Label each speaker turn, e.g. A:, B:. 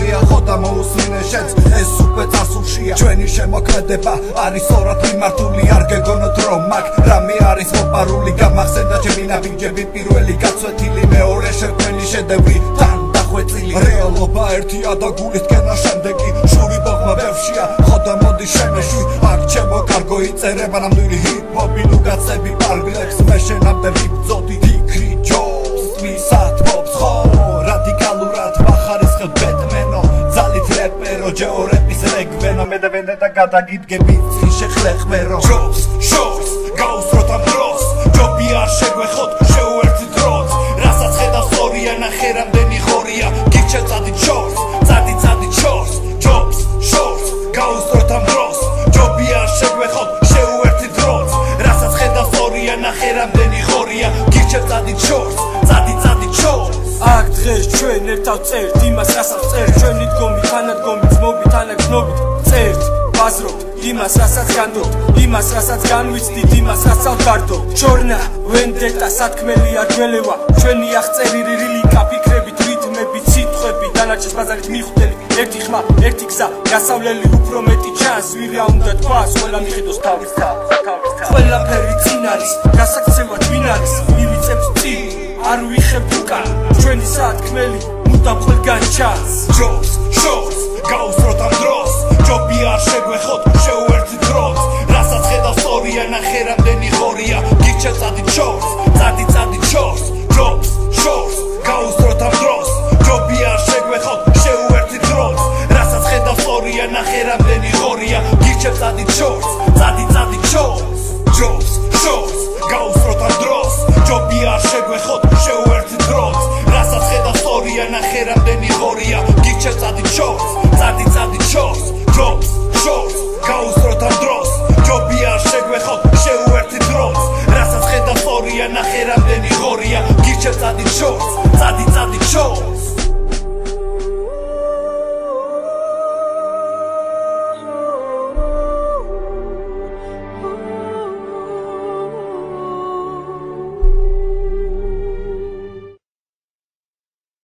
A: გასულია ხო და მოусმინე შენს ეს უკვე წასულშია ჩვენი შემოქმედება არის სწორად მიმართული არ გეგონოთ რომ მაგ რამე არის მოპარული გამახსენდა ჩემი ნაბიჯები პირველი გაცვეთილი მეორე შექმნილი შედევრი თან დახვეწილი რეალობა ერთია და გულით კენა შემდეგი შური დოგმა ბევრშია ხო და მოდი შემეშვი აქ ჩემო კარგო იწერება ნამდვილი ჰიპ-ჰოპი ნუგაცები პარგლებს მე შენამდე ვიბრძოდი ფიქრი ჯობს მისად მობს ხო რადიკალურად ვახარისხებ ბეტმენო ძალით რეპერო ჯეორეპის რეგვენო მე და ვენდეტა გადაგიდგები შეხლეხვერო ჯობს შორს გაუსროთ ამ დროს ჯობი არ შეგვეხოთ შეუერთდით როც რასაც ხედავს სწორია ნახე რამდენი ხორია გირჩევ წადით შორს წადით შორს ჯობს შორს გაუსროთ ამ დროს ჯობი არ შეგვეხოთ შეუერთდით როც რასაც ხედავს სწორია ნახე რამდენი ხორია გირჩევ წადით შორს წადით შორს აქ დღეს ჩვენ ერთად წერთ იმას რასაც წერთ ჩვენი დგომით თანადგომით ძმობით თანაგზნობით წერთ ვაზრობთ იმას რასაც განდობთ იმას რასაც განვიცდით იმას რასაც გავდარდოთ ჩორნა ვენდეტა სათქმელია გველევა ჩვენი აღწერილი რილიკა ფიქრებით რითმებით სიტყვები დანარჩენს ბაზარით მიხვდელი ერთი ხმა ერთი გზა გასავლელი უფრო მეტი ჩანს ვირა უნდა თქვას ყველა მიხედოს თავის ყველაფერი წინ არის გასაქცევად ვინ არის მივიწევს წინ არ ვიხებთ უკან ჩვენი სათქმელი მუდამ ყველგან ჩანს ჯობს შორს გაუსროთ ამ დროს ჯობი არ შეგვეხოთ შეუერთდით როც რასაც ხედავს სწორია ნახე რამდენი ხორია გირჩევ წადით შორს წადით შორს ჯობს შორს გაუსროთ ამ დროს ჯობი არ შეგვეხოთ შეუერთდით როც რასაც ხედავს სწორია ნახე რამდენი ხორია გირჩევ წადით შორს